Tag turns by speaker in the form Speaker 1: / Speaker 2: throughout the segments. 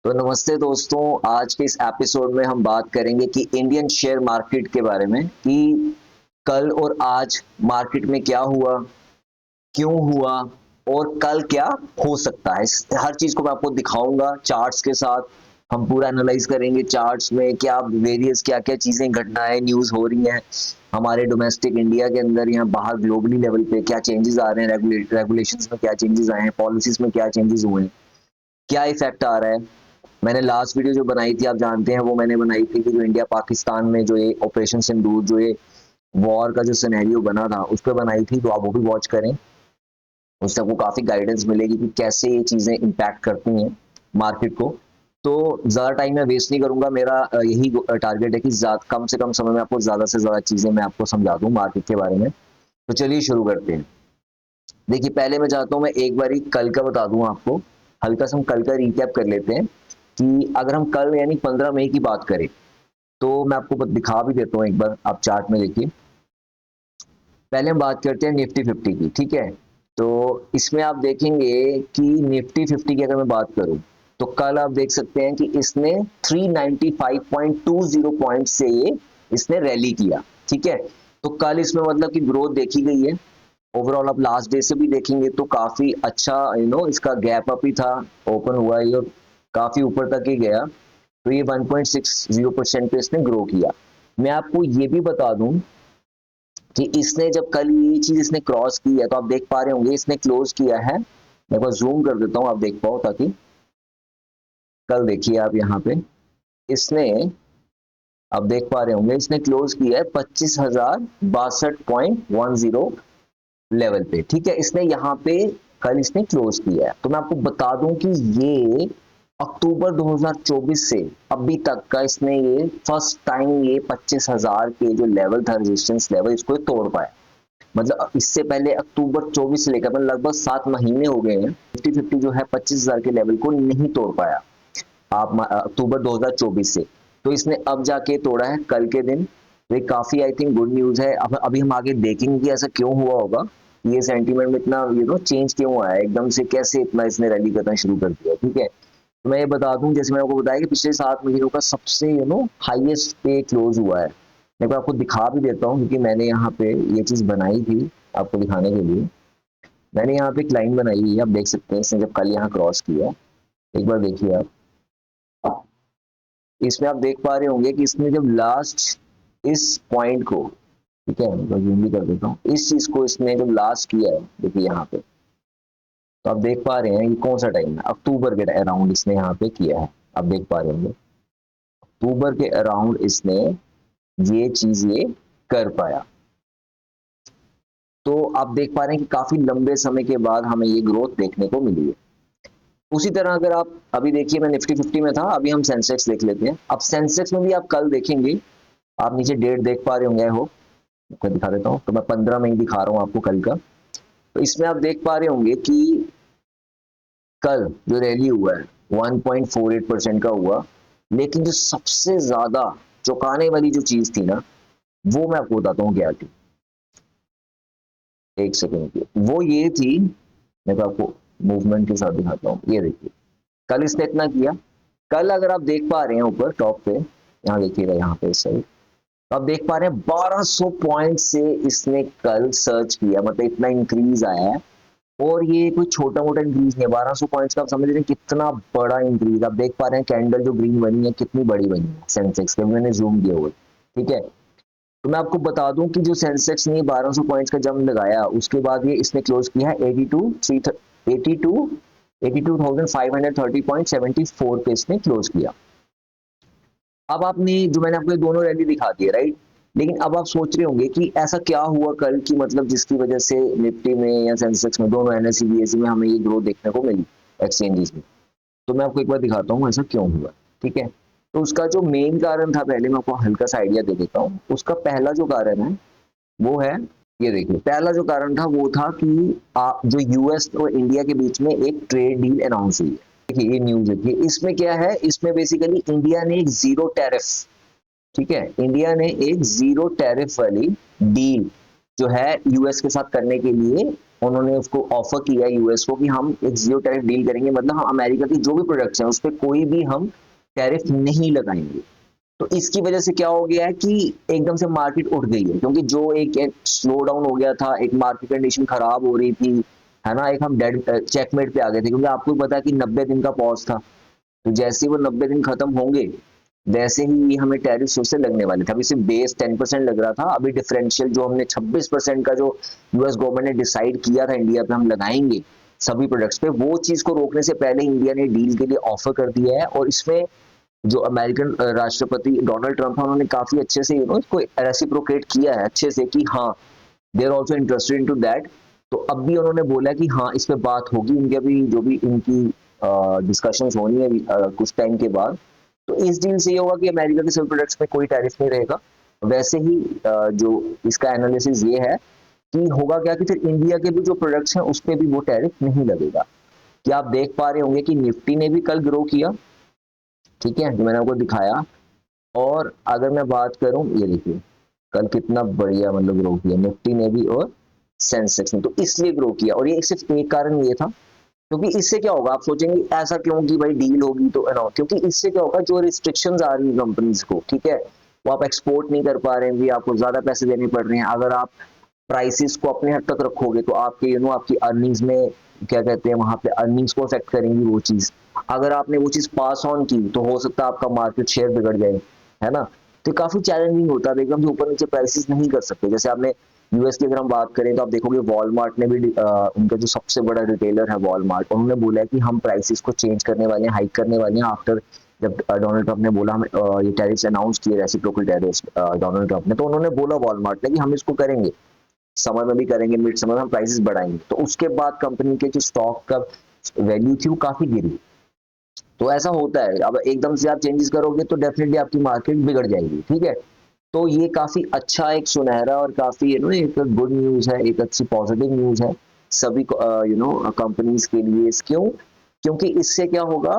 Speaker 1: तो नमस्ते दोस्तों, आज के इस एपिसोड में हम बात करेंगे कि इंडियन शेयर मार्केट के बारे में कि कल और आज मार्केट में क्या हुआ, क्यों हुआ और कल क्या हो सकता है। हर चीज को मैं आपको दिखाऊंगा चार्ट्स के साथ। हम पूरा एनालाइज करेंगे चार्ट्स में क्या वेरियस क्या क्या चीजें घटनाएं न्यूज हो रही हैं हमारे डोमेस्टिक इंडिया के अंदर या बाहर ग्लोबली लेवल पे क्या चेंजेस आ रहे हैं, रेगुलेशंस में क्या चेंजेस आए हैं, पॉलिसीज में क्या चेंजेस हुए हैं, क्या इफेक्ट आ रहा है। मैंने लास्ट वीडियो जो बनाई थी आप जानते हैं, वो मैंने बनाई थी कि जो इंडिया पाकिस्तान में जो ये ऑपरेशन सिंदूर जो ये वॉर का जो सिनेरियो बना था उस पर बनाई थी, तो आप वो भी वॉच करें। उससे आपको काफी गाइडेंस मिलेगी कि कैसे ये चीजें इम्पैक्ट करती हैं मार्केट को। तो ज्यादा टाइम मैं वेस्ट नहीं करूंगा। मेरा यही टारगेट है कि कम से कम समय में आपको ज्यादा से ज्यादा चीजें मैं आपको समझा दूं मार्केट के बारे में। तो चलिए शुरू करते हैं। देखिए, पहले मैं चाहता हूँ मैं एक बार कल का बता दूं आपको। हल्का सा हम कल का रिकैप कर लेते हैं कि अगर हम कल यानी 15 मई की बात करें तो मैं आपको दिखा भी देता हूँ एक बार, आप चार्ट में देखिए। पहले हम बात करते हैं निफ्टी 50 की, ठीक है। तो इसमें आप देखेंगे कि निफ्टी 50 की अगर मैं बात करूं तो कल आप देख सकते हैं कि इसने 395.20 पॉइंट से ये इसने रैली किया, ठीक है। तो कल इसमें मतलब कि ग्रोथ देखी गई है। ओवरऑल आप लास्ट डे से भी देखेंगे तो काफी अच्छा इसका गैप अप ही था, ओपन हुआ ये और काफी ऊपर तक ही गया। तो ये 1.60% पे इसने ग्रो किया। मैं आपको ये भी बता दूं कि इसने जब कल ये चीज इसने क्रॉस की है तो आप देख पा रहे होंगे इसने क्लोज किया है। मैं बस जूम कर देता हूं, आप देख पाओ ताकि कल देखिए आप यहाँ पे इसने, आप देख पा रहे होंगे इसने क्लोज किया है 25,062.10 लेवल पे, ठीक है। इसने यहाँ पे कल इसने क्लोज किया है। तो मैं आपको बता दूं कि ये अक्टूबर 2024 से अभी तक का इसने ये फर्स्ट टाइम ये 25,000 के जो लेवल था, रेजिस्टेंस लेवल, इसको तोड़ पाया। मतलब इससे पहले अक्टूबर 24 से लेकर मतलब लगभग 7 महीने हो गए हैं, निफ्टी 50 जो है 25,000 के लेवल को नहीं तोड़ पाया आप अक्टूबर 2024 से। तो इसने अब जाके तोड़ा है कल के दिन। तो ये काफी आई थिंक गुड न्यूज है। अब अभी हम आगे देखेंगे कि ऐसा क्यों हुआ होगा, ये सेंटीमेंट में इतना चेंज क्यों आया एकदम से, कैसे इतना इसने रैली करना शुरू कर दिया, ठीक है। तो मैं ये बता दूं, जैसे मैंने आपको बताया कि पिछले 7 महीनों का सबसे हाईएस्ट पे क्लोज हुआ है। मैं आपको दिखा भी देता हूँ क्योंकि मैंने यहाँ पे ये चीज बनाई थी आपको दिखाने के लिए। मैंने यहाँ पे एक लाइन बनाई हुई है, आप देख सकते हैं इसने जब कल यहाँ क्रॉस किया। एक बार देखिए आप, इसमें आप देख पा रहे होंगे कि इसने जब लास्ट इस पॉइंट को, ठीक है, मैं जूम भी कर देता हूँ, इस चीज को इसने जब लास्ट किया है, देखिए यहाँ पे, तो आप देख पा रहे हैं ये कौन सा टाइम है, अक्टूबर के अराउंड इसने यहाँ पे किया है। आप देख पा रहे होंगे अक्टूबर के अराउंड इसने ये चीज ये कर पाया। तो आप देख पा रहे हैं कि काफी लंबे समय के बाद हमें ये ग्रोथ देखने को मिली है। उसी तरह अगर आप अभी देखिए, मैं निफ्टी 50 में था, अभी हम सेंसेक्स देख लेते हैं। अब सेंसेक्स में भी आप कल देखेंगे, आप नीचे डेट देख पा रहे होंगे, हो आपको दिखा देता हूँ। तो मैं 15 में ही दिखा रहा हूँ आपको कल का। तो इसमें आप देख पा रहे होंगे कि कल जो रैली हुआ है 1.48% का हुआ, लेकिन जो सबसे ज्यादा चौंकाने वाली जो चीज थी ना, वो मैं आपको बताता हूँ क्या थी। एक सेकेंड की वो ये थी, मैं तो आपको मूवमेंट के साथ दिखाता हूँ। ये देखिए कल इसने इतना किया। कल अगर आप देख पा रहे हैं ऊपर टॉप पे, यहाँ देखिएगा, यहाँ पे इस साइड, तो आप देख पा रहे हैं 1200 पॉइंट से इसने कल सर्च किया, मतलब इतना इंक्रीज आया है। और ये कोई छोटा मोटा इंक्रीज नहीं है, 1200 पॉइंट्स का आप समझ रहे हैं कितना बड़ा इंक्रीज। आप देख पा रहे हैं कैंडल जो ग्रीन बनी है कितनी बड़ी बनी है सेंसेक्स के, मैंने जूम किया हुआ, ठीक है। तो मैं आपको बता दूं कि जो सेंसेक्स ने 1200 पॉइंट्स का जंप लगाया उसके बाद ये इसने क्लोज किया है 82,530.74 पे इसने क्लोज किया। अब आपने जो मैंने आपको दोनों रैली दिखा दी है, राइट। लेकिन अब आप सोच रहे होंगे कि ऐसा क्या हुआ कल की, मतलब जिसकी वजह से निफ्टी में या सेंसेक्स में, दोनों एनएसई बीएसई में हमें ये ग्रोथ देखने को मिली एक्सचेंजेस में। तो मैं आपको एक बार दिखाता हूँ ऐसा क्यों हुआ, ठीक है। तो उसका जो मेन कारण था, पहले मैं आपको हल्का सा आइडिया दे देता हूँ। उसका पहला जो कारण है वो है, ये देखिए, पहला जो कारण था वो था कि जो यूएस और इंडिया के बीच में एक ट्रेड डील अनाउंस हुई है। देखिए ये न्यूज देखिए, इसमें क्या है, इसमें बेसिकली इंडिया ने एक जीरो टैरिफ, ठीक है, इंडिया ने एक जीरो टैरिफ वाली डील जो है यूएस के साथ करने के लिए उन्होंने उसको ऑफर किया यूएस को कि हम एक जीरो टैरिफ डील करेंगे, मतलब हम अमेरिका की जो भी प्रोडक्ट्स हैं उस पर कोई भी हम टैरिफ नहीं लगाएंगे। तो इसकी वजह से क्या हो गया है कि एकदम से मार्केट उठ गई है, क्योंकि जो एक स्लो डाउन हो गया था, एक मार्केट कंडीशन खराब हो रही थी, है ना, एक हम डेड चेकमेट पे आ गए थे, क्योंकि आपको पता है कि 90 दिन का पॉज था। तो जैसे ही वो 90 दिन खत्म होंगे वैसे ही ये हमें टैरिफ फिर से लगने वाले थे। अभी सिर्फ बेस 10% लग रहा था, अभी डिफरेंशियल जो हमने 26% का जो यूएस गवर्नमेंट ने डिसाइड किया था इंडिया पे हम लगाएंगे सभी प्रोडक्ट्स पे, वो चीज को रोकने से पहले इंडिया ने डील के लिए ऑफर कर दिया है। और इसमें जो अमेरिकन राष्ट्रपति डोनाल्ड ट्रंप है उन्होंने काफी अच्छे से इसको रेसिप्रोकेट किया है अच्छे से कि हाँ they are also interested in to that. तो अब भी उन्होंने बोला कि हाँ इस पे बात होगी इनके, अभी जो भी इनकी डिस्कशंस होनी है कुछ टाइम के बाद। तो इस डील से ये होगा कि अमेरिका के सिविल प्रोडक्ट्स में कोई टैरिफ नहीं रहेगा। वैसे ही जो इसका एनालिसिस ये है कि होगा क्या कि फिर इंडिया के भी जो प्रोडक्ट्स हैं उस पर भी वो टैरिफ नहीं लगेगा। क्या आप देख पा रहे होंगे कि निफ्टी ने भी कल ग्रो किया, ठीक है, जो मैंने आपको दिखाया। और अगर मैं बात करूं, ये देखिए कल कितना बढ़िया मतलब ग्रो किया निफ्टी ने भी और सेंसेक्स ने, तो इसलिए ग्रो किया। और ये सिर्फ एक कारण ये था, क्योंकि इससे क्या होगा, आप सोचेंगे ऐसा क्यों कि भाई डील होगी तो ना, क्योंकि इससे क्या होगा जो रिस्ट्रिक्शंस आ रही है कंपनीज को, ठीक है, वो आप एक्सपोर्ट नहीं कर पा रहे हैं, आपको ज्यादा पैसे देने पड़ रहे हैं। अगर आप प्राइसेस को अपने हद तक रखोगे तो आपके आपकी अर्निंग्स में क्या कहते हैं वहां पे अर्निंग्स को अफेक्ट करेंगी वो चीज। अगर आपने वो चीज पास ऑन की तो हो सकता है आपका मार्केट शेयर बिगड़ जाए, है ना। तो काफी चैलेंजिंग होता है, एकदम से ऊपर नीचे प्राइसेस नहीं कर सकते। जैसे आपने यूएस की अगर हम बात करें तो आप देखोगे वॉलमार्ट ने भी उनका जो सबसे बड़ा रिटेलर है वॉलमार्ट, उन्होंने बोला है कि हम प्राइसेस को चेंज करने वाले हैं, हाइक करने वाले हैं आफ्टर जब डोनाल्ड ट्रंप ने बोला हम ये टैरिफ्स अनाउंस किए, रेसिप्रोकल टैरिफ्स डोनाल्ड ट्रंप ने, तो उन्होंने बोला वॉलमार्ट ने कि हम इसको करेंगे, समर में भी करेंगे, मिड समर में हम प्राइसेस बढ़ाएंगे। तो उसके बाद कंपनी के जो स्टॉक का वैल्यू थी वो काफी गिरी। तो ऐसा होता है, अब एकदम से आप चेंजेस करोगे तो डेफिनेटली आपकी मार्केट बिगड़ जाएगी, ठीक है। तो ये काफी अच्छा एक सुनहरा और काफी एक गुड न्यूज है, एक अच्छी पॉजिटिव न्यूज है सभी कंपनीज के लिए। क्यों? क्योंकि इससे क्या होगा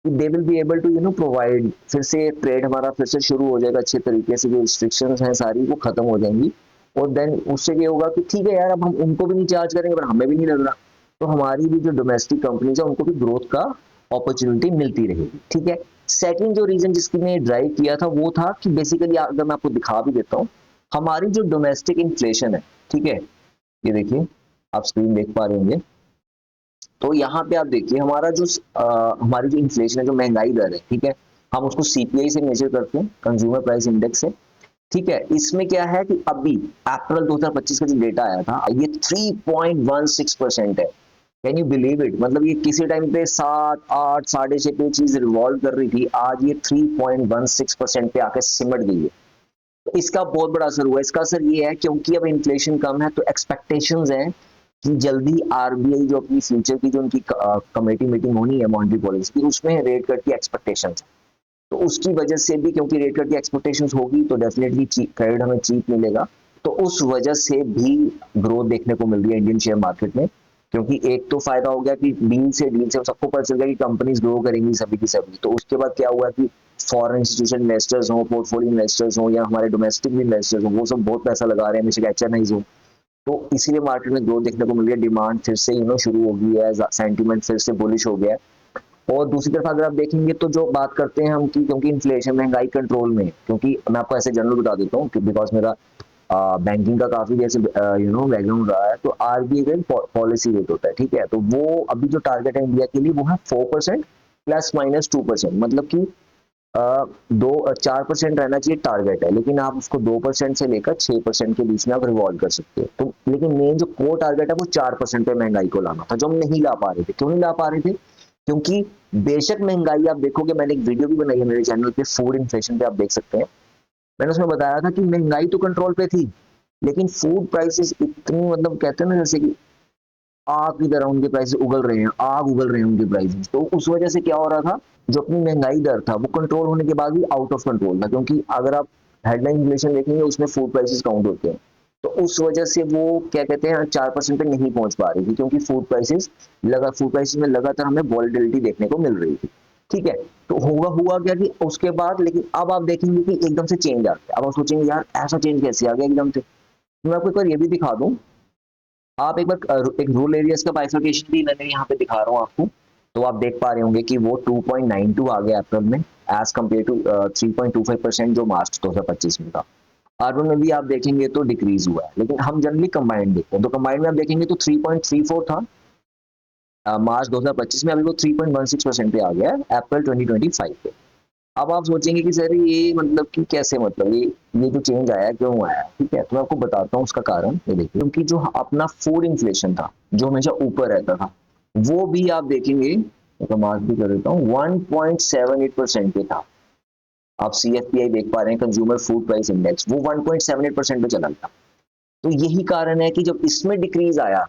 Speaker 1: कि they will be able to provide, फिर से ट्रेड हमारा फिर से शुरू हो जाएगा अच्छे तरीके से, जो रिस्ट्रिक्शंस हैं सारी वो खत्म हो जाएंगी। और देन उससे ये होगा कि ठीक है यार, अब हम उनको भी नहीं चार्ज करेंगे पर हमें भी नहीं लग रहा, तो हमारी भी जो डोमेस्टिक कंपनीज है उनको भी ग्रोथ का अपॉर्चुनिटी मिलती रहेगी, ठीक है। सेकंड जो रीजन जिसने ड्राइव किया था वो था कि बेसिकली अगर मैं आपको दिखा भी देता हूँ, हमारी जो डोमेस्टिक इन्फ्लेशन है, ठीक है, ये देखिए आप स्क्रीन देख पा रहे होंगे। तो यहाँ पे आप देखिए हमारा जो हमारी जो इन्फ्लेशन है, जो महंगाई दर है, ठीक है, हम उसको सीपीआई से मेजर करते हैं, कंज्यूमर प्राइस इंडेक्स से, ठीक है। इसमें क्या है कि अभी अप्रैल 2025 का जो डेटा आया था ये 3.16% है। कैन यू बिलीव इट, मतलब ये किसी टाइम पे 7 8 6.5 पे चीज रिवॉल्व कर रही थी, आज ये 3.16% पे आके सिमट गई है। तो इसका बहुत बड़ा असर हुआ। इसका असर ये है क्योंकि अब इन्फ्लेशन कम है तो एक्सपेक्टेशंस हैं कि जल्दी आरबीआई जो अपनी फ्यूचर की जो उनकी कमेटी मीटिंग होनी है मॉनेटरी पॉलिसी की, उसमें रेट कट की एक्सपेक्टेशंस, तो उसकी वजह से भी क्योंकि रेट कट की एक्सपेक्टेशंस होगी तो डेफिनेटली क्रेडिट हमें चीप मिलेगा। तो उस वजह से भी ग्रोथ देखने को मिल रही है इंडियन शेयर मार्केट में। क्योंकि एक तो फायदा हो गया कि डील से सबको पता चल गया कि कंपनीज ग्रो करेंगी सभी की सभी। तो उसके बाद क्या हुआ कि फॉरेन इंस्टीट्यूशन इन्वेस्टर्स हो, पोर्टफोलियो इन्वेस्टर्स हो, या हमारे डोमेस्टिक भी इन्वेस्टर्स हो, वो सब बहुत पैसा लगा रहे हैं, जैसे एचएनआईज हो। तो इसीलिए मार्केट में ग्रोथ देखने को मिल रही है, डिमांड फिर से शुरू हो गई है, सेंटीमेंट फिर से बुलिश हो गया है। और दूसरी तरफ अगर आप देखेंगे तो जो बात करते हैं हम कि क्योंकि इन्फ्लेशन महंगाई कंट्रोल में, क्योंकि मैं आपको ऐसे जनरल बता देता हूँ बिकॉज मेरा बैंकिंग का काफी जैसे बैकग्राउंड रहा है। तो आरबीआई का पॉलिसी रेट होता है, ठीक है, तो वो अभी जो टारगेट है इंडिया के लिए वो है 4% ±2%, मतलब कि 4% रहना चाहिए टारगेट है, लेकिन आप उसको 2% से लेकर 6% के बीच में आप रिवॉल्व कर सकते हो। तो लेकिन मेन जो कोर टारगेट है वो 4% पे महंगाई को लाना था, जो हम नहीं ला पा रहे थे। क्यों नहीं ला पा रहे थे? क्योंकि बेशक महंगाई, आप देखोगे मैंने एक वीडियो भी बनाई है मेरे चैनल पे, फूड इन्फ्लेशन पे, आप देख सकते हैं। मैंने उसमें बताया था कि महंगाई तो कंट्रोल पे थी, लेकिन फूड प्राइसेस इतनी, मतलब कहते हैं ना जैसे कि आग की तरह उनके प्राइसेस उगल रहे हैं, आग उगल रहे हैं उनके प्राइसेस। तो उस वजह से क्या हो रहा था, जो अपनी महंगाई दर था वो कंट्रोल होने के बाद भी आउट ऑफ कंट्रोल था, क्योंकि अगर आप हेडलाइन इन्फ्लेशन देखेंगे उसमें फूड प्राइसेस काउंट होते हैं। तो उस वजह से वो क्या कहते हैं 4% पे नहीं पहुंच पा रही थी, क्योंकि फूड प्राइसेस में लगातार हमें वॉलेटिलिटी देखने को मिल रही थी, ठीक है। तो हुआ क्या कि उसके बाद, लेकिन अब आप देखेंगे कि एकदम से चेंज आ गया। अब आप सोचेंगे यार ऐसा चेंज कैसे आ गया एकदम से, मैं आपको एक बार ये भी दिखा दूं, आप एक बार एक रूरल एरियाज का बाइफर्केशन भी मैंने यहाँ पे दिखा रहा हूँ आपको। तो आप देख पा रहे होंगे कि वो 2.92 आ गया अप्रैल में, एज कम्पेयर टू 3.25% जो मार्च 2025 में था। अर्बन में भी आप देखेंगे तो डिक्रीज हुआ है, लेकिन हम जनरली कंबाइंड देखते हैं, तो कंबाइंड में आप देखेंगे तो 3.34 था मार्च 2025 में, अभी वो 3.16% पे आ गया है अप्रैल 2025 पे। अब आप सोचेंगे कि सर ये मतलब कि कैसे, मतलब ये जो चेंज आया क्यों आया, ठीक है, तो मैं आपको बताता हूँ उसका कारण। ये देखिए, क्योंकि जो अपना फूड इन्फ्लेशन था जो हमेशा ऊपर रहता था, वो भी आप देखेंगे, तो मार्क भी कर देता हूँ, 1.78% पे था। आप CFPI देख पा रहे हैं, कंज्यूमर फूड प्राइस इंडेक्स, वो 1.78% पे चला था। तो यही कारण है कि जब इसमें डिक्रीज आया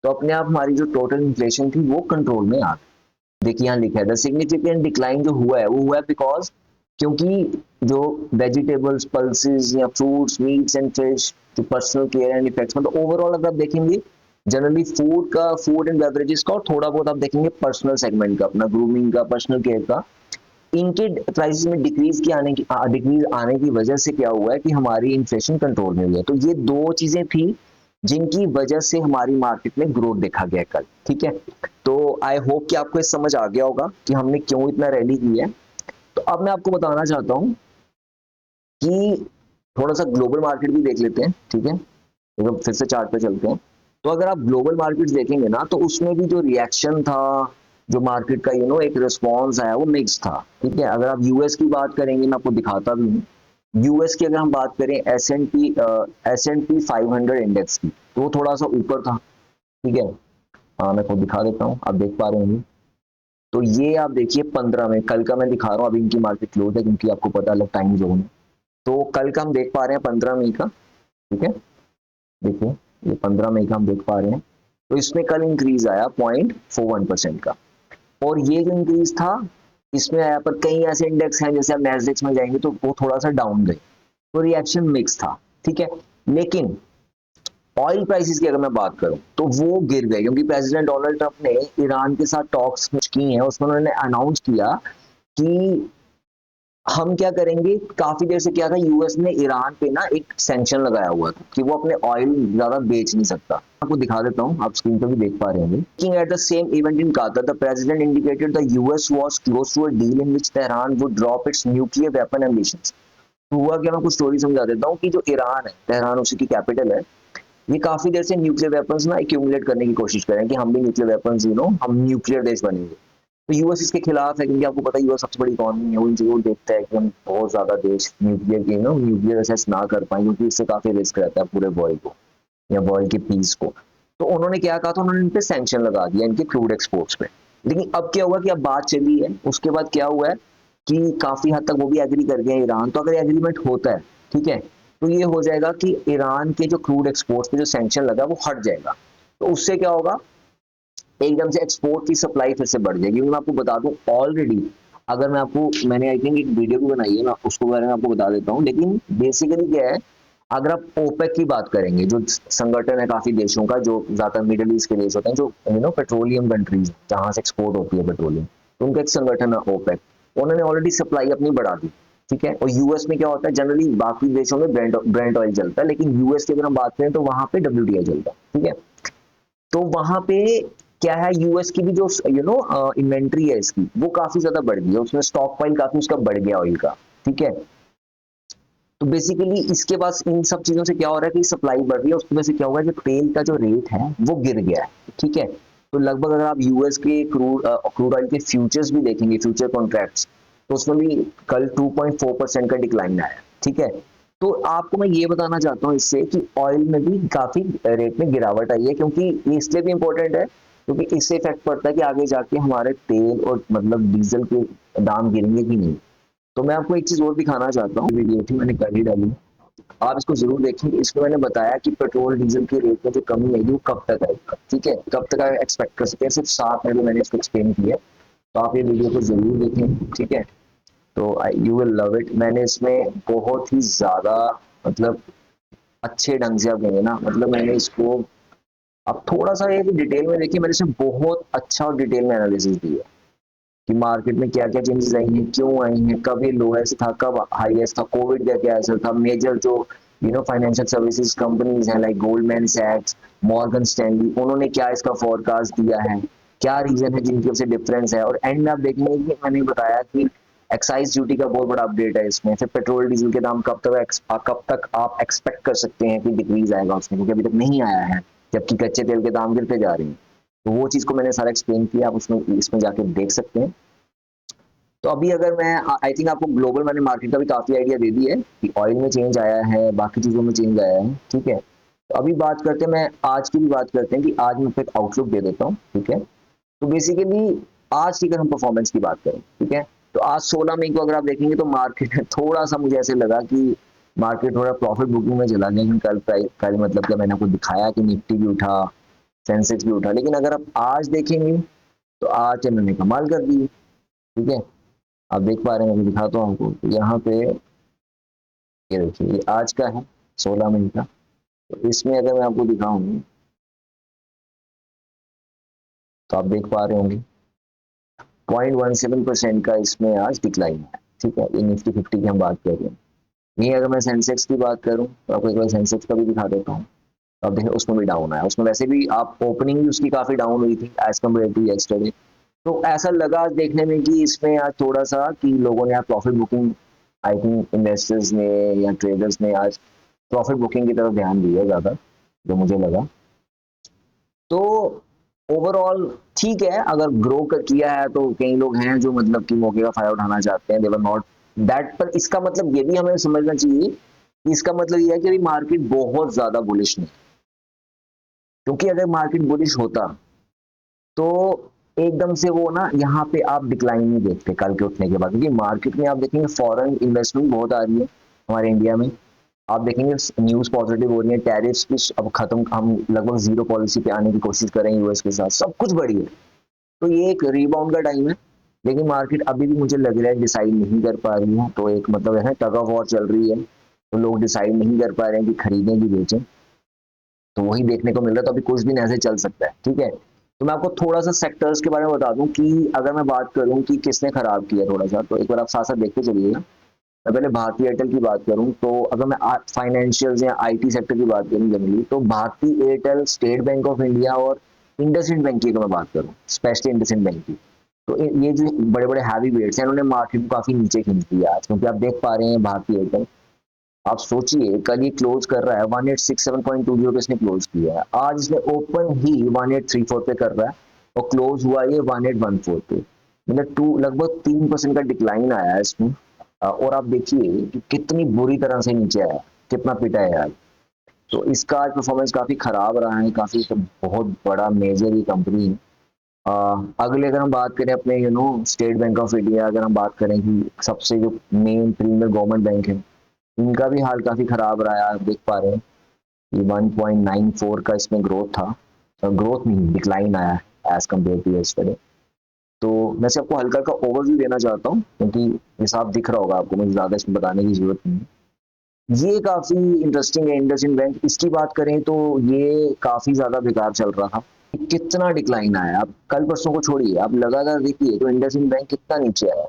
Speaker 1: तो अपने आप हमारी जो टोटल इन्फ्लेशन थी वो कंट्रोल में आ गई। देखिए यहाँ लिखा है द सिग्निफिकेंट डिक्लाइन जो हुआ है वो हुआ है बिकॉज, क्योंकि जो वेजिटेबल्स, पल्सेस या फ्रूट्स, मीट्स एंड फिश, जो पर्सनल केयर एंड इफेक्ट्स, मतलब ओवरऑल अगर आप देखेंगे जनरली फूड का, फूड एंड बेवरेजेस का, और थोड़ा बहुत आप देखेंगे पर्सनल सेगमेंट का, अपना ग्रूमिंग का, पर्सनल केयर का, इनके प्राइसेस में डिक्रीज आने की वजह से क्या हुआ है कि हमारी इन्फ्लेशन कंट्रोल में हुई है। तो ये दो चीजें थी जिनकी वजह से हमारी मार्केट में ग्रोथ देखा गया कल, ठीक है। तो आई होप कि आपको ये समझ आ गया होगा कि हमने क्यों इतना रैली की है। तो अब मैं आपको बताना चाहता हूँ कि थोड़ा सा ग्लोबल मार्केट भी देख लेते हैं, ठीक है, तो फिर से चार्ट पे चलते हैं। तो अगर आप ग्लोबल मार्केट्स देखेंगे ना, तो उसमें भी जो रिएक्शन था, जो मार्केट का एक रिस्पॉन्स आया, वो मिक्स था, ठीक है। अगर आप यूएस की बात करेंगे, मैं आपको दिखाता भी हूँ, यूएस की अगर हम बात करें एस एंड पी 500 इंडेक्स की, तो वो थोड़ा सा ऊपर था, ठीक है। मैं आपको दिखा देता हूँ, आप देख पा रहे होंगे। तो ये आप देखिए 15 में, कल का मैं दिखा रहा हूँ, अभी इनकी मार्केट क्लोज है क्योंकि आपको पता अलग टाइम जोन है। तो कल का हम देख पा रहे हैं 15 मई का, ठीक है। देखिए ये 15 मई का हम देख पा रहे हैं। तो इसमें कल इंक्रीज आया 0.41% का, और ये जो इंक्रीज था इसमें आया, पर कई ऐसे इंडेक्स हैं जैसे आप नैस्डैक में जाएंगे तो वो थोड़ा सा डाउन गए, तो रिएक्शन मिक्स था, ठीक है। लेकिन ऑयल प्राइसेस की अगर मैं बात करूं तो वो गिर गए, क्योंकि प्रेसिडेंट डोनाल्ड ट्रंप ने ईरान के साथ टॉक्स की हैं, उसमें उन्होंने अनाउंस किया कि हम क्या करेंगे। काफी देर से क्या था, यूएस ने ईरान पे ना एक सैंक्शन लगाया हुआ था कि वो अपने ऑयल ज्यादा बेच नहीं सकता। आपको दिखा देता हूँ, आप स्क्रीन पे भी देख पा रहे होंगे। Looking at the same event in Qatar, the president indicated the US was close to a deal in which Tehran would drop its nuclear weapon ambitions. तो हुआ क्या, मैं कुछ स्टोरी समझा देता हूँ कि जो ईरान है, तेहरान उसी की कैपिटल है, ये काफी देर से न्यूक्लियर वेपन्स ना एक्यूमुलेट करने की कोशिश कर रहे हैं कि हम भी न्यूक्लियर वेपन्स, हम न्यूक्लियर देश बनेंगे। तो यूएस इसके खिलाफ है, क्योंकि आपको पता है यूएस सबसे बड़ी इकॉनमी है, वो जरूर देखता है कि हम बहुत ज्यादा देश न्यूक्लियर के न्यूक्लियर असेस ना कर पाए, क्योंकि इससे काफी रिस्क रहता है पूरे वर्ल्ड को या वर्ल्ड की पीस को। तो उन्होंने क्या कहा था, उन्होंने इन पे सैंक्शन लगा दिया इनके क्रूड एक्सपोर्ट्स पे। लेकिन अब क्या हुआ कि अब बात चली है, उसके बाद क्या हुआ है कि काफी हद तक वो भी एग्री कर गया ईरान। तो अगर एग्रीमेंट होता है, ठीक है, तो ये हो जाएगा कि ईरान के जो क्रूड एक्सपोर्ट्स पे जो सैंक्शन लगा वो हट जाएगा। तो उससे क्या होगा, एकदम से एक्सपोर्ट की सप्लाई फिर से बढ़ जाएगी। मैं आपको बता दूं ऑलरेडी, अगर मैंने आई थिंक एक वीडियो भी बनाई है, मैं उसको बारे में आपको बता देता हूँ। लेकिन बेसिकली क्या है, अगर आप ओपेक की बात करेंगे, जो संगठन है काफी देशों का, जो ज्यादातर मिडिल ईस्ट के देश होते हैं, जो पेट्रोलियम कंट्रीज जहां से एक्सपोर्ट होती है पेट्रोलियम, तो उनका एक संगठन है ओपेक। उन्होंने ऑलरेडी सप्लाई अपनी बढ़ा दी, ठीक है। और यूएस में क्या होता है, जनरली बाकी देशों में ब्रेंड ऑयल चलता है, लेकिन यूएस की अगर हम बात करें तो वहां पे WTI चलता है, ठीक है। तो वहां पे क्या है, यूएस की भी जो इन्वेंट्री है इसकी, वो काफी ज्यादा बढ़ गई है, उसमें स्टॉक पाइल काफी उसका बढ़ गया ऑयल का, ठीक है। तो बेसिकली इसके पास इन सब चीजों से क्या हो रहा है कि सप्लाई बढ़ रही है, उसकी वजह से क्या होगा, जो तेल का जो रेट है वो गिर गया है, ठीक है। तो लगभग अगर आप यूएस के क्रूड ऑयल के फ्यूचर्स भी देखेंगे, फ्यूचर कॉन्ट्रैक्ट्स, तो उसमें भी कल 2.4% का डिक्लाइन आया, ठीक है। तो आपको मैं ये बताना चाहता हूँ इससे कि ऑयल में भी काफी रेट में गिरावट आई है, क्योंकि ये इसलिए भी इंपॉर्टेंट है क्योंकि इससे इफेक्ट पड़ता है कि आगे जाके हमारे तेल और मतलब डीजल के दाम गिरेंगे कि नहीं। तो मैं आपको एक चीज और दिखाना चाहता हूँ, वीडियो थी मैंने कर ही डाली, आप इसको जरूर देखेंगे। इसमें मैंने बताया कि पेट्रोल डीजल के रेट में जो कमी आएगी वो कब तक आएगी, ठीक है, कब तक एक्सपेक्ट कर सकते हैं, सिर्फ 7 मिनट में मैंने इसको एक्सप्लेन किया। तो आप ये वीडियो को जरूर देखें, ठीक है। तो यू विल लव इट। मैंने इसमें बहुत ही ज्यादा, मतलब अच्छे ढंग से आप कहेंगे ना, मतलब मैंने इसको अब थोड़ा सा ये डिटेल में देखिए, मैंने इसमें बहुत अच्छा और डिटेल में एनालिसिस दिया कि मार्केट में क्या क्या चेंजेस आई हैं, क्यों आई हैं, कब ये लोएस्ट था, कब हाईएस्ट था, कोविड का क्या असर था, मेजर जो फाइनेंशियल सर्विसेज कंपनीज हैं लाइक गोल्डमैन सैक्स, मॉर्गन स्टैनली, उन्होंने क्या इसका फोरकास्ट दिया है, क्या रीजन है जिनकी वजह से डिफरेंस है। और एंड में आप देखेंगे कि मैंने बताया कि एक्साइज ड्यूटी का बहुत बड़ा अपडेट है इसमें। फिर पेट्रोल डीजल के दाम कब तक आप एक्सपेक्ट कर सकते हैं कि डिक्रीज आएगा उसमें, क्योंकि अभी तक नहीं आया है, जबकि कच्चे तेल के दाम गिरते जा रहे हैं। तो वो चीज को मैंने सारा एक्सप्लेन किया, आप उसमें इसमें जाके देख सकते हैं। तो अभी अगर मैं आई थिंक आपको ग्लोबल मैंने मार्केट का भी काफी आइडिया दे दी है कि ऑयल में चेंज आया है, बाकी चीजों में चेंज आया है, ठीक है। तो अभी बात करते हैं, मैं आज की भी बात करते हैं कि आज मैं एक आउटलुक दे देता हूँ, ठीक है। तो बेसिकली आज की अगर हम परफॉर्मेंस की बात करें, ठीक है, तो आज 16 मई को अगर आप देखेंगे तो मार्केट थोड़ा सा मुझे ऐसे लगा कि मार्केट थोड़ा प्रॉफिट बुकिंग में चला गया, क्योंकि कल मतलब क्या मैंने आपको दिखाया कि निफ्टी भी उठा, सेंसेक्स भी उठा, लेकिन अगर आप आज देखेंगे तो आज चैनल ने कमाल कर दी, ठीक है। आप देख पा रहे हैं, मैं दिखाता हूँ आपको, तो यहाँ पे ये देखिए, ये आज का है 16 मई का। तो इसमें अगर मैं आपको दिखाऊं तो आप देख पा रहे होंगे 0.17% का इसमें आज डिक्लाइन है, ठीक है। ये निफ्टी 50 की हम बात कर रहे हैं। नहीं, अगर मैं सेंसेक्स की बात करूं तो आपको एक बार सेंसेक्स का भी दिखा देता हूँ। अब देखिए उसमें भी डाउन आया, उसमें वैसे भी आप ओपनिंग भी उसकी काफी डाउन हुई थी एज कम्पेयर टू यस्टरडे। तो ऐसा लगा आज देखने में कि इसमें आज थोड़ा सा कि लोगों ने आज profit booking, I think investors ने या ट्रेडर्स ने आज प्रॉफिट बुकिंग की तरफ ध्यान दिया ज्यादा, जो मुझे लगा। तो ओवरऑल ठीक है, अगर ग्रो कर किया है तो कई लोग हैं जो मतलब कि मौके का फायदा उठाना चाहते हैं, देवर नॉट दैट। पर इसका मतलब ये भी हमें समझना चाहिए कि इसका मतलब ये है कि अभी मार्केट बहुत ज्यादा बुलिश नहीं, क्योंकि अगर मार्केट बुलिश होता तो एकदम से वो ना यहाँ पे आप डिक्लाइन नहीं देखते कल के उठने के बाद, क्योंकि मार्केट में आप देखेंगे फॉरेन इन्वेस्टमेंट बहुत आ रही है हमारे इंडिया में। आप देखेंगे न्यूज पॉजिटिव हो रही है, टैरिफ्स भी अब खत्म, हम लगभग जीरो पॉलिसी पे आने की कोशिश कर रहे हैं यूएस के साथ, सब कुछ बढ़िया है। तो ये एक रीबाउंड का टाइम है, लेकिन मार्केट अभी भी मुझे लग रहा है डिसाइड नहीं कर पा रही है। तो एक मतलब है टग ऑफ वॉर चल रही है, तो लोग डिसाइड नहीं कर पा रहे हैं कि खरीदें कि बेचें। तो वही देखने को मिल रहा है, तो अभी कुछ दिन ऐसे चल सकता है, ठीक है। तो मैं आपको थोड़ा सा सेक्टर्स के बारे में बता दूं कि अगर मैं बात करूं कि किसने खराब किया थोड़ा सा, तो एक बार आप साथ साथ देखते चलिएगा। मैं पहले भारती एयरटेल की बात करूं, तो अगर मैं फाइनेंशियल या आईटी सेक्टर की बात करूं जनरली, तो Bharti Airtel, State Bank of India और इंडसइंड बैंक की अगर मैं बात करूं, स्पेशली इंडसइंड बैंक की, तो ये जो बड़े बड़े हैवी वेट्स हैं, उन्होंने मार्केट को काफी नीचे खींच दिया आज, क्योंकि आप देख पा रहे हैं भारती एयरटेल, आप सोचिए कल ये क्लोज कर रहा है 1867.20 पे इसने क्लोज किया है, आज इसने ओपन ही 1834 पे कर रहा है और क्लोज हुआ ये 1814 पे, मतलब लगभग 3% का डिक्लाइन आया है इसमें। और आप देखिए कि कितनी बुरी तरह से नीचे आया, कितना पिटा है यार। तो इसका आज परफॉर्मेंस काफी खराब रहा है, काफी बहुत बड़ा मेजर ये कंपनी है। अगले अगर हम बात करें अपने स्टेट बैंक ऑफ इंडिया, अगर हम बात करें कि सबसे जो मेन प्रीमियर गवर्नमेंट बैंक है, इनका भी हाल काफी खराब रहा है। आप देख पा रहे हैं कि 1.94 का इसमें ग्रोथ था, ग्रोथ नहीं डिक्लाइन आया है एज कम्पेयर टू यस्टरडे। तो मैं से आपको हल्का का ओवरव्यू देना चाहता हूँ, क्योंकि हिसाब दिख रहा होगा आपको, मुझे ज्यादा इसमें बताने की जरूरत नहीं है। ये काफी इंटरेस्टिंग है इंडसइंड बैंक। इसकी बात करें तो ये काफी ज्यादा बेकार चल रहा था, कितना डिक्लाइन आया। आप कल परसों को छोड़िए, आप लगातार देखिए तो इंडसइंड बैंक कितना नीचे आया,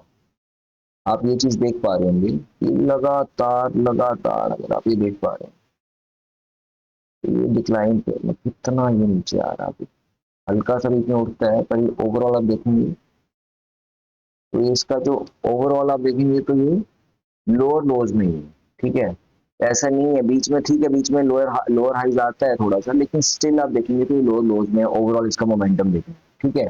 Speaker 1: आप ये चीज देख पा रहे होंगे कि लगातार लगातार अगर आप ये देख पा रहे हैं तो ये डिक्लाइन पे मतलब कितना ये नीचे आ रहा है। हल्का सा बीच में उठता है, पर ये ओवरऑल आप देखेंगे तो ये इसका जो ओवरऑल आप देखेंगे तो ये लोअर लोज में ही है, ठीक है। ऐसा नहीं है बीच में, ठीक है, बीच में लोअर हाइज आता है थोड़ा सा, लेकिन स्टिल आप देखेंगे तो ये लोअर लोज में ओवरऑल इसका मोमेंटम देखेंगे, ठीक है।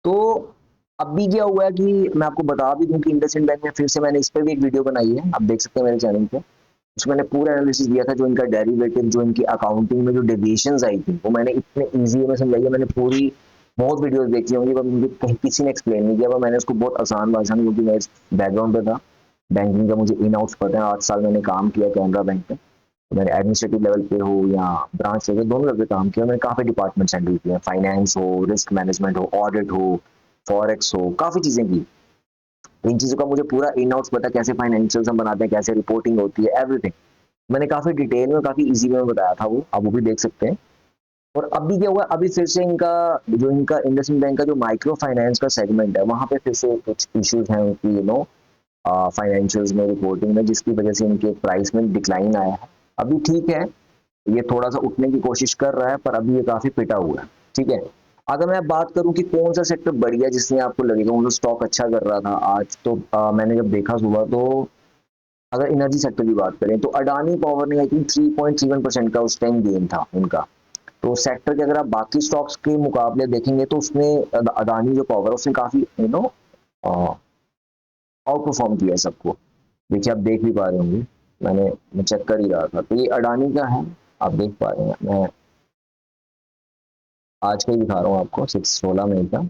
Speaker 1: तो अभी क्या हुआ है कि मैं आपको बता भी दूं कि इंडसइंड बैंक में फिर से मैंने इस पर भी एक वीडियो बनाई है, आप देख सकते हैं मेरे चैनल पे। उसमें मैंने पूरा एनालिसिस दिया था, जो इनका डेरिवेटिव, जो इनकी अकाउंटिंग में जो डेविएशंस आई थी, वो मैंने इतने इजी में समझाई है। मैंने पूरी बहुत वीडियोस देखी होंगी, पर मुझे कहीं किसी ने एक्सप्लेन नहीं किया, पर मैंने उसको बहुत आसान भाषा में, क्योंकि मैं इस बैकग्राउंड पे था, बैंकिंग का मुझे इन आउट्स पता है, 8 साल मैंने काम किया कैनरा बैंक में। तो मैंने एडमिनिस्ट्रेटिव लेवल पे हो या ब्रांच लेवल, दोनों लेवल पे काम किया। मैंने काफी डिपार्टमेंट हैंडल किया, फाइनेंस हो, रिस्क मैनेजमेंट हो, ऑडिट हो, फॉरेक्स हो, काफी चीजें की। इन चीजों का मुझे पूरा इन आउट्स पता, कैसे फाइनेंशियल हम बनाते हैं, कैसे रिपोर्टिंग होती है, एवरीथिंग मैंने काफी डिटेल में, काफी इजी में बताया था वो, आप वो भी देख सकते हैं। और अभी क्या हुआ, अभी फिर से इनका जो इनका इंडसइंड बैंक का जो माइक्रो फाइनेंस का सेगमेंट है, वहां पे फिर से कुछ इश्यूज हैं कि फाइनेंशियल्स में, रिपोर्टिंग में, जिसकी वजह से इनके प्राइस में डिक्लाइन आया है। अभी ठीक है, ये थोड़ा सा उठने की कोशिश कर रहा है, पर अभी ये काफी पिटा हुआ है। ठीक है, अगर मैं बात करूं कि कौन सा सेक्टर बढ़िया जिसमें आपको लगेगा वो स्टॉक अच्छा कर रहा था आज, तो मैंने जब देखा सुबह, तो अगर एनर्जी सेक्टर की बात करें तो अडानी पावर ने आई थिंक 3.31% का उस टाइम गेन था उनका। तो सेक्टर के अगर आप बाकी स्टॉक्स के मुकाबले देखेंगे तो उसमें अडानी जो पावर है उसने काफी आउट परफॉर्म किया है सबको। देखिए आप देख भी पा रहे होंगे, मैं चेक कर ही रहा था, तो ये अडानी का है, आप देख पा रहे हैं। मैं आज का ही दिखा रहा हूँ आपको, 16 मई का।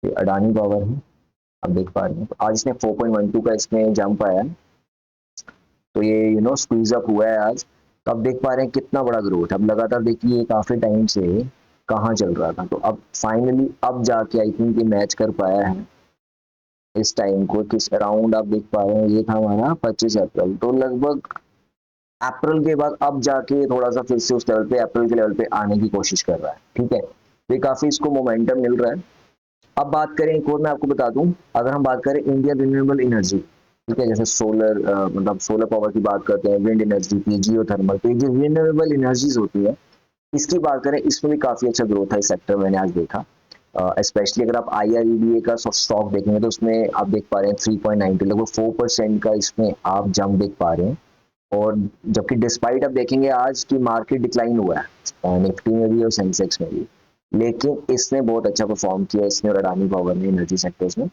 Speaker 1: ये अडानी पावर है, आप देख पा रहे हैं। तो आज इसने 4.12 का इसमें जंप आया है, तो ये स्क्वीज अप हुआ है आज। तो आप देख पा रहे हैं कितना बड़ा ग्रोथ। अब लगातार देखिए काफी टाइम से कहाँ चल रहा था, तो अब फाइनली अब जाके आई थिंक ये मैच कर पाया है इस टाइम को। किस अराउंड आप देख पा रहे हैं, ये था हमारा 25 अप्रैल, तो लगभग अप्रैल के बाद अब जाके थोड़ा सा फिर से उस लेवल पे, अप्रैल के लेवल पे आने की कोशिश कर रहा है। ठीक है, तो ये काफी इसको मोमेंटम मिल रहा है। अब बात करें एक और, मैं आपको बता दूं, अगर हम बात करें इंडिया रिन्यूएबल एनर्जी, ठीक है, जैसे सोलर, मतलब सोलर पावर की बात करते हैं, विंड एनर्जी की, जियो थर्मल, तो ये जो रिन्यूएबल एनर्जीज होती है इसकी बात करें, इसमें भी काफी अच्छा ग्रोथ है इस सेक्टर में, मैंने आज देखा। स्पेशली अगर आप IREDA का स्टॉक देखेंगे तो उसमें आप देख पा रहे हैं 3.90, लगभग 4% का इसमें आप जंप देख पा रहे हैं। और जबकि डिस्पाइट आप देखेंगे आज की मार्केट डिक्लाइन हुआ है निफ्टी में भी और सेंसेक्स में भी, लेकिन इसने बहुत अच्छा परफॉर्म किया, इसने और अडानी पावर ने एनर्जी सेक्टर्स में।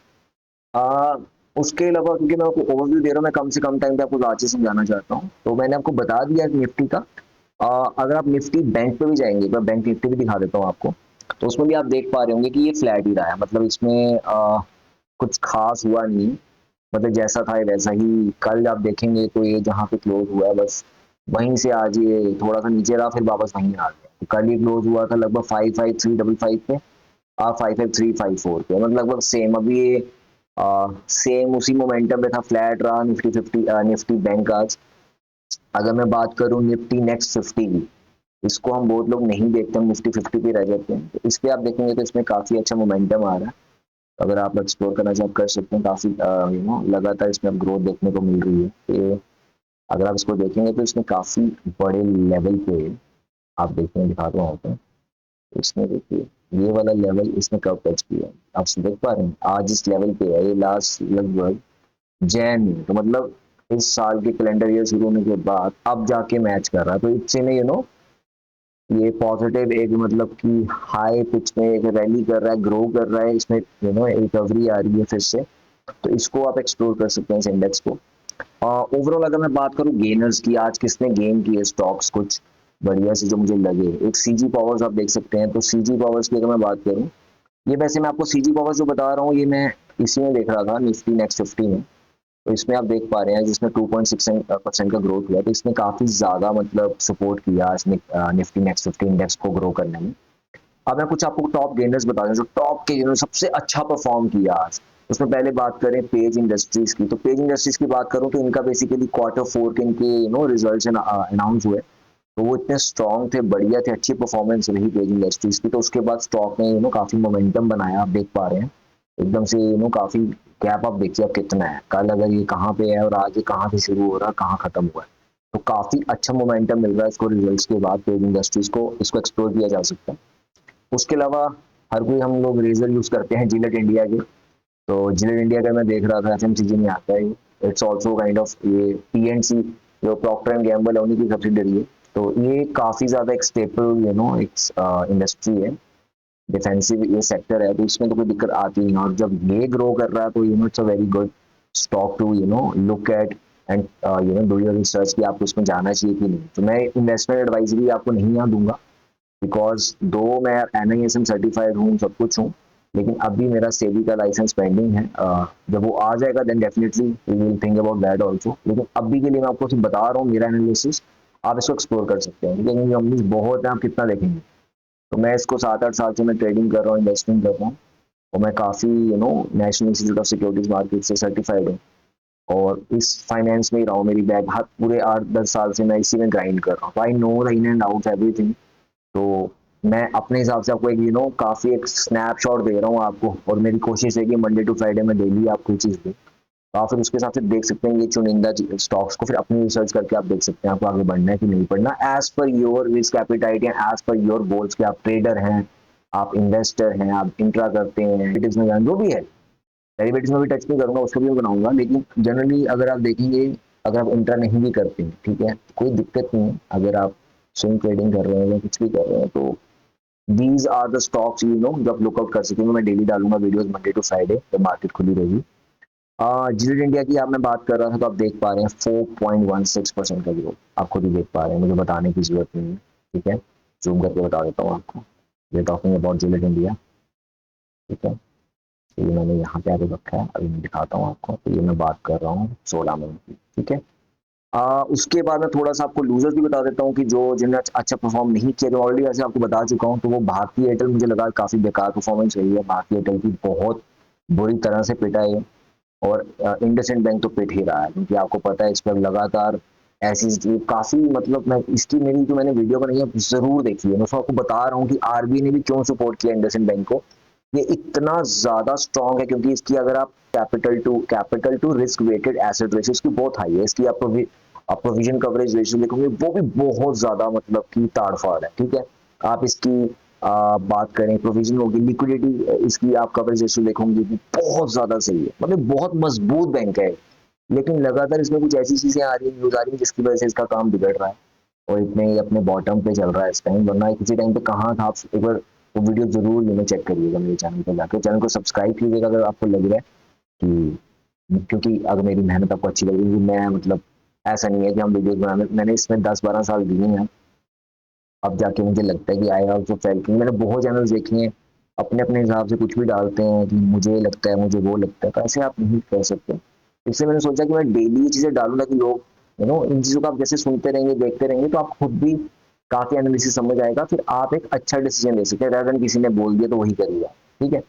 Speaker 1: आ, उसके अलावा, क्योंकि मैं आपको ओवरव्यू दे रहा हूँ, मैं कम से कम टाइम पे आपको लास्ट समझाना चाहता हूँ, तो मैंने आपको बता दिया निफ्टी का। अगर आप निफ्टी बैंक पे भी जाएंगे, मैं बैंक निफ्टी भी दिखा देता हूँ आपको, तो उसमें भी आप देख पा रहे होंगे कि ये फ्लैट ही रहा है, मतलब इसमें कुछ खास हुआ नहीं, मतलब जैसा था वैसा ही। कल आप देखेंगे तो ये जहाँ पे क्लोज हुआ है बस वहीं से आज ये थोड़ा सा नीचे रहा, फिर वापस वहीं आ गया। तो कल ये क्लोज हुआ था लगभग 55,355 पे, 55,354 पे, मतलब लगभग सेम। अभी ये सेम उसी मोमेंटम पे था, फ्लैट रहा निफ्टी 50, निफ्टी बैंक आज। अगर मैं बात करूं निफ्टी नेक्स्ट 50 की, इसको हम बहुत लोग नहीं देखते, हम निफ्टी 50 पे रह जाते हैं, तो इस पे आप देखेंगे तो इसमें काफी अच्छा मोमेंटम आ रहा है। अगर आप एक्सप्लोर करना चाहें आप कर सकते हैं, काफी लगातार इसमें अब ग्रोथ देखने को मिल रही है। कि अगर आप इसको देखेंगे तो इसमें काफी बड़े लेवल पे आप देखेंगे, दिखाता हूँ आपको। इसमें देखिए ये वाला लेवल इसने कब टच किया, आप देख पा रहे हैं आज इस लेवल पे है ये, लास्ट लगभग जैन में, तो मतलब इस साल के कैलेंडर ईयर शुरू होने के बाद अब जाके मैच कर रहा है। तो इससे में ये पॉजिटिव एक, मतलब कि हाई पिच में एक रैली कर रहा है, ग्रो कर रहा है, इसमें रिकवरी आ रही है फिर से। तो इसको आप एक्सप्लोर कर सकते हैं इस इंडेक्स को। ओवरऑल अगर मैं बात करूं गेनर्स की, आज किसने गेन किए स्टॉक्स कुछ बढ़िया से जो मुझे लगे, एक सीजी पावर्स आप देख सकते हैं। तो सीजी पावर्स की अगर मैं बात करूं, ये वैसे मैं आपको सीजी पावर्स जो बता रहा हूँ ये मैं इसी में देख रहा था, निफ्टी नेक्स्ट 50 में। तो इसमें आप देख पा रहे हैं जिसमें 2.6% का ग्रोथ हुआ, तो इसने काफी ज्यादा मतलब सपोर्ट किया निफ्टी नेक्स्ट 50 इंडेक्स को ग्रो करने में। अब मैं कुछ आपको टॉप गेनर्स बता दूं जो टॉप के जिन्होंने सबसे अच्छा परफॉर्म किया आज। उसमें पहले बात करें पेज इंडस्ट्रीज की, तो पेज इंडस्ट्रीज की बात करूं तो इनका बेसिकली क्वार्टर 4 के इनके रिजल्ट अनाउंस हुए, तो वो इतने स्ट्रॉन्ग थे, बढ़िया थे, अच्छी परफॉर्मेंस रही पेज इंडस्ट्रीज की। तो उसके बाद स्टॉक ने काफी मोमेंटम बनाया, आप देख पा रहे हैं एकदम से काफी गैप। आप देखिए आप कितना है, कल अगर ये कहाँ पे है और आज ये कहाँ से शुरू हो रहा है, कहाँ खत्म हुआ है, तो काफी अच्छा मोमेंटम मिल रहा है इसको रिजल्ट्स के बाद। पेज इंडस्ट्रीज को इसको एक्सप्लोर किया जा सकता है। उसके अलावा हर कोई, हम लोग रेजर यूज करते हैं जिलेट इंडिया के, तो जिलेट इंडिया का मैं देख रहा था FMCG में आता है, इट्स ऑल्सो काइंड ऑफ ये PNC जो प्रॉक्टर एंड गैम्बल है उन्हीं की सब्सिडरी है। तो ये काफी ज्यादा एक स्टेपल एक इंडस्ट्री है, डिफेंसिव ये सेक्टर है, तो इसमें तो कोई दिक्कत आती नहीं। और जब ये ग्रो कर रहा है तो it's a very good stock to look at and do your research कि आपको इसमें जाना चाहिए कि नहीं। तो मैं इन्वेस्टमेंट एडवाइजरी आपको नहीं यहाँ दूंगा, बिकॉज दो मैं NISM सर्टिफाइड हूँ, सब कुछ हूँ, लेकिन अभी मेरा सेबी का लाइसेंस पेंडिंग है। जब वो आ जाएगा then definitely we will think about that also, लेकिन अभी के लिए मैं आपको सिर्फ बता रहा हूँ मेरा एनालिसिस, आप इसको एक्सप्लोर कर सकते हैं। लेकिन कंपनीज बहुत है, आप कितना देखेंगे। तो मैं इसको 7-8 साल से मैं ट्रेडिंग कर रहा हूँ, इन्वेस्टिंग कर रहा हूँ, और मैं काफ़ी national institute of securities market से सर्टिफाइड हूँ, और इस फाइनेंस में ही रहा हूँ। मेरी बैग हाथ पूरे 8-10 साल से मैं इसी में ग्राइंड कर रहा हूँ, I know the in and out everything. तो मैं अपने हिसाब से आपको एक काफ़ी एक स्नैपशॉट दे रहा हूँ आपको, और मेरी कोशिश है कि मंडे टू फ्राइडे में डेली आपको ये चीज़ दूँ। आप फिर उसके हिसाब से देख सकते हैं ये चुनिंदा स्टॉक्स को, फिर अपनी रिसर्च करके आप देख सकते हैं आपको आगे बढ़ना है कि नहीं बढ़ना, as per your risk appetite या एज पर योर गोल्स के। आप ट्रेडर हैं, आप इन्वेस्टर हैं, आप इंट्रा करते हैं, डेरिवेटिव्स में जो भी है, डेरिवेटिव्स में भी टच नहीं करूंगा, उसको भी मैं बनाऊंगा, लेकिन जनरली अगर आप देखेंगे, अगर आप इंट्रा नहीं भी करते हैं, ठीक है, कोई दिक्कत नहीं है, अगर आप स्विंग ट्रेडिंग कर रहे हैं या कुछ भी कर रहे हैं, तो दीज आर द स्टॉक्स जो आप लुकआउट कर सकेंगे। मैं डेली डालूंगा वीडियोस मंडे टू फ्राइडे जब मार्केट खुली रहेगी। जिलेट इंडिया की आप मैं बात कर रहा था, तो आप देख पा रहे हैं 4.16% का ग्रोथ, आप खुद ही देख पा रहे हैं, मुझे बताने की जरूरत नहीं है, ठीक है, जूम करके बता देता हूँ आपको। We are talking about Gillette India, ठीक है, तो ये मैंने यहाँ पे आगे रखा है, अभी मैं दिखाता हूँ आपको। तो ये मैं बात कर रहा हूँ 16 मिनट की, ठीक है। उसके बाद मैं थोड़ा सा आपको लूजर्स भी बता देता हूँ कि जो जिन्होंने अच्छा परफॉर्म नहीं किया, तो ऑलरेडी ऐसे आपको बता चुका हूँ। तो वो भारतीय एयरटेल, मुझे लगा काफी बेकार परफॉर्मेंस रही है भारतीय एयरटेल की, बहुत बुरी तरह से पिटा है। और इंडसइंड बैंक तो पिट ही रहा है, क्योंकि आपको पता है इस पर लगातार ऐसी काफी, मतलब मैं इसकी मेरी जो मैंने वीडियो बनाई है जरूर देखिए, मैं आपको बता रहा हूँ कि आरबीआई ने भी क्यों सपोर्ट किया इंडसइंड बैंक को। ये इतना ज्यादा स्ट्रांग है क्योंकि इसकी अगर आप capital to risk weighted asset ratio इसकी बहुत हाई है। इसकी आप प्रोविजन कवरेज रेशियो देखोगे वो भी बहुत ज्यादा, मतलब कि ताड़फाड़ है, ठीक है। आप इसकी बात करें प्रोविजन होगी, लिक्विडिटी इसकी आप कवरेज रेशियो देखोगे कि बहुत ज्यादा सही है, मतलब बहुत मजबूत बैंक है। लेकिन लगातार इसमें कुछ ऐसी चीजें आ रही है, न्यूज आ रही है, जिसकी वजह से इसका काम बिगड़ रहा है और इतने ही अपने बॉटम पे चल रहा है इस टाइम। वरना किसी टाइम पे कहाँ था, आप एक बार वो वीडियो जरूर चेक करिएगा मेरे चैनल पर जाकर, चैनल को सब्सक्राइब कीजिएगा अगर आपको लग रहा है कि, क्योंकि अगर मेरी मेहनत आपको अच्छी लग रही है, मैं मतलब ऐसा नहीं है कि हम वीडियोस बनाने, मैंने इसमें 10-12 साल दिए हैं, अब जाके मुझे लगता है कि आई ऑल्सो फेल्ट। मैंने बहुत चैनल्स देखे हैं अपने अपने हिसाब से कुछ भी डालते हैं कि मुझे लगता है, मुझे वो लगता है, तो ऐसे आप नहीं कर सकते। इसलिए मैंने सोचा कि मैं डेली ये चीजें डालूंगा कि लोग इन चीजों को आप जैसे सुनते रहेंगे, देखते रहेंगे, तो आप खुद भी काफी एनालिसिस समझ आएगा, फिर आप एक अच्छा डिसीजन ले सकते हैं, rather than किसी ने बोल दिया तो वही करिएगा, ठीक है।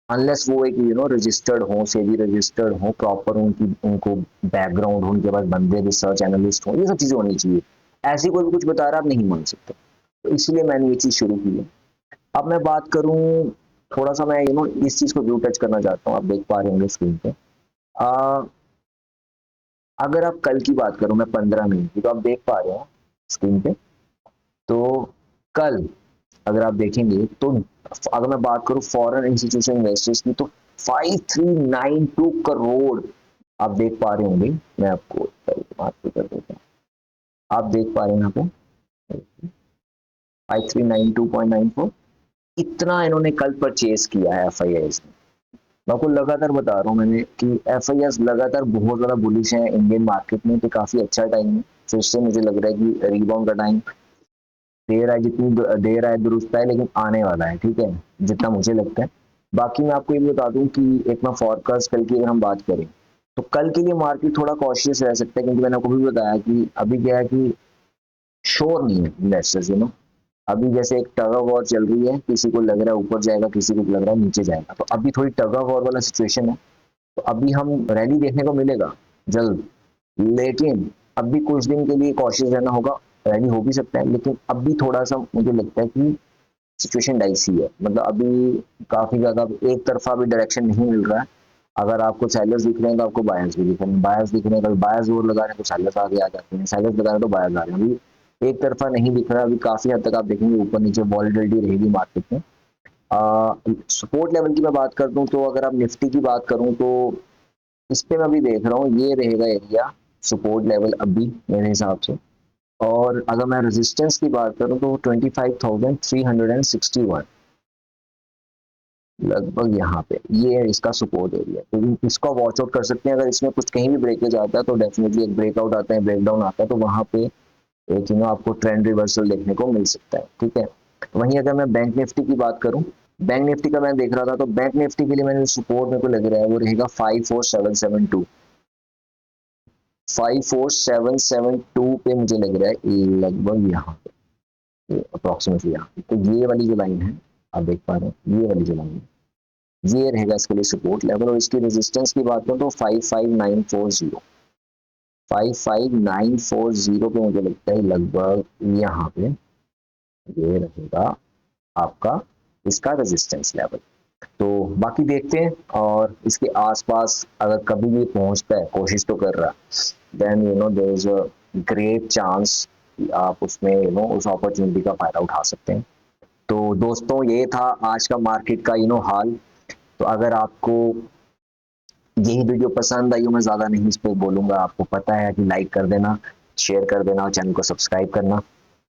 Speaker 1: अनलेस वो एक रजिस्टर्ड हो, सेबी रजिस्टर्ड हो, प्रॉपर उनको बैकग्राउंड हो, उनके पास बंदे रिसर्च एनालिस्ट हो, ये सब चीजें होनी चाहिए। ऐसी कोई भी कुछ बता रहा है आप नहीं मान सकते, तो इसलिए मैंने ये चीज शुरू की है। अब मैं बात करूं, थोड़ा सा मैं इस चीज को व्यू टच करना चाहता हूँ, आप देख पा रहे होंगे स्क्रीन पे। आ, अगर आप कल की बात करूं, मैं 15 मिनट की, तो आप देख पा रहे हैं स्क्रीन पे। तो कल अगर आप देखेंगे तो, अगर मैं बात करूं फॉरेन इंस्टीट्यूशन इन्वेस्टर्स की, तो 5392 करोड़ आप देख पा रहे होंगे। मैं आपको बात कर देता हूँ, आप देख पा रहे हैं यहाँ पे 5392.94, इतना इन्होंने कल परचेज किया है एफ आई एस ने। मैं आपको लगातार बता रहा हूँ मैंने कि एफ आई एस लगातार बहुत ज्यादा बुलिश है इंडियन मार्केट में, तो काफी अच्छा टाइम है। फिर से मुझे लग रहा है कि रीबाउंड का टाइम देर है, जितनी देर आए दुरुस्त है, लेकिन आने वाला है, ठीक है, जितना मुझे लगता है। बाकी मैं आपको ये भी बता दूं कि एक ना फोरकास्ट कल की अगर हम बात करें, तो कल के लिए मार्केट थोड़ा कॉशियस रह सकता है, क्योंकि मैंने आपको भी बताया कि अभी क्या है कि श्योर नहीं है इन्वेस्टर्स, अभी जैसे एक टग ऑफ वॉर चल रही है, किसी को लग रहा है ऊपर जाएगा, किसी को लग रहा है नीचे जाएगा, तो अभी थोड़ी टग ऑफ वॉर वाला सिचुएशन है। तो अभी हम रैली देखने को मिलेगा जल्द, लेकिन अब भी कुछ दिन के लिए कॉशियस रहना होगा। रैली हो भी सकता है, लेकिन अब भी थोड़ा सा मुझे लगता है कि सिचुएशन डाइसी है, मतलब अभी काफी ज्यादा एक तरफा भी डायरेक्शन नहीं मिल रहा है। अगर आपको सेलर्स दिख रहे हैं तो आपको बायर्स भी दिख रहे हैं, बायर्स दिख रहे हैं, कभी बायर्स जोर लगा रहे हैं तो सेलर्स आगे आ जाते हैं, सेलर्स लगा रहे हैं तो बायर्स आ रहे हैं। अभी एक तरफा नहीं दिख रहा, अभी काफी हद तक आप देखेंगे ऊपर नीचे वॉलेटिलिटी रहेगी मार्केट में। सपोर्ट लेवल की मैं बात करता हूँ, तो अगर आप निफ्टी की बात करूँ, तो इस पे मैं अभी देख रहा हूँ ये रहेगा एरिया सपोर्ट लेवल अभी मेरे हिसाब से। और अगर मैं रेजिस्टेंस की बात करूं तो 25,361 लगभग यहाँ पे, ये है इसका सपोर्ट एरिया, तो इसका वॉच आउट कर सकते हैं। अगर इसमें कुछ कहीं भी ब्रेकेज आता है तो डेफिनेटली एक ब्रेकआउट आता है, ब्रेकडाउन आता है, तो वहां पे एक आपको ट्रेंड रिवर्सल देखने को मिल सकता है, ठीक है। वहीं अगर मैं बैंक निफ्टी की बात करूं, बैंक निफ्टी का मैं देख रहा था, तो बैंक निफ्टी के लिए मैंने सपोर्ट मेरे को लग रहा है वो रहेगा 54772, 54772 पे मुझे लग रहा है लगभग यहाँ पे, अप्रोक्सीमेटली यहाँ पे। तो ये वाली जो लाइन है आप देख पा रहे हैं, ये वाली जो लाइन है ये रहेगा इसके लिए सपोर्ट लेवल। और इसकी रेजिस्टेंस की बात करूँ तो 55940, 55940 पे मुझे लगता है लगभग यहाँ पे ये रहेगा आपका इसका रेजिस्टेंस लेवल। तो बाकी देखते हैं, और इसके आसपास अगर कभी भी पहुंचता है, कोशिश तो कर रहा है, then there is a great chance कि आप उसमें उस अपॉर्चुनिटी का फायदा उठा सकते हैं। तो दोस्तों, ये था आज का मार्केट का हाल। तो अगर आपको यही वीडियो पसंद आई हो, मैं ज़्यादा नहीं इस पर बोलूँगा, आपको पता है कि लाइक कर देना, शेयर कर देना और चैनल को सब्सक्राइब करना।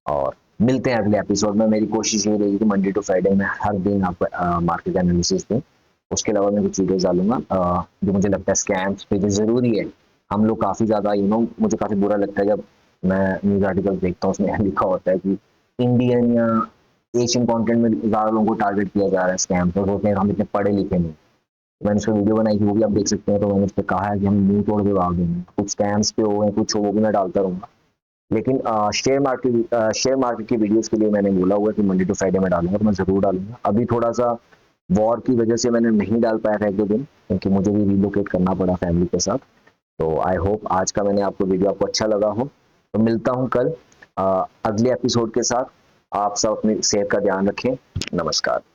Speaker 1: और मिलते हैं अगले एपिसोड में। मेरी कोशिश ये रहेगी कि मंडे टू फ्राइडे में हर दिन आपको मार्केट एनालिसिस दूँ। उसके अलावा मैं कुछ वीडियोज़ डालूँगा जो मुझे लगता है स्कैम्स पे जो ज़रूरी है। हम लोग काफ़ी ज़्यादा मुझे काफ़ी बुरा लगता है जब मैं न्यूज़ आर्टिकल देखता हूँ, उसमें लिखा होता है कि इंडियन या एशियन कॉन्टिनेंट में ज़्यादा लोगों को टारगेट किया जा रहा है स्कैम, तो बोलते हैं हम इतने पढ़े लिखे नहीं। मैंने उस पर वीडियो बनाई थी, वो भी आप देख सकते हैं। तो मैंने उस पर कहा है कि हम मुंह तोड़ के भाग देंगे, कुछ स्कैम्स पे हो गए, कुछ हो, वो भी मैं डालता रहूंगा। लेकिन शेयर मार्केट की वीडियोस के लिए मैंने बोला हुआ है कि मंडे टू फ्राइडे में डालूंगा, तो मैं जरूर डालूंगा। अभी थोड़ा सा वॉर की वजह से मैंने नहीं डाल पाया था एक दो दिन, क्योंकि मुझे भी रिलोकेट करना पड़ा फैमिली के साथ। तो आई होप आज का मैंने आपको वीडियो आपको अच्छा लगा हो। तो मिलता हूँ कल अगले एपिसोड के साथ। आप सब अपनी सेहत का ध्यान रखें। नमस्कार।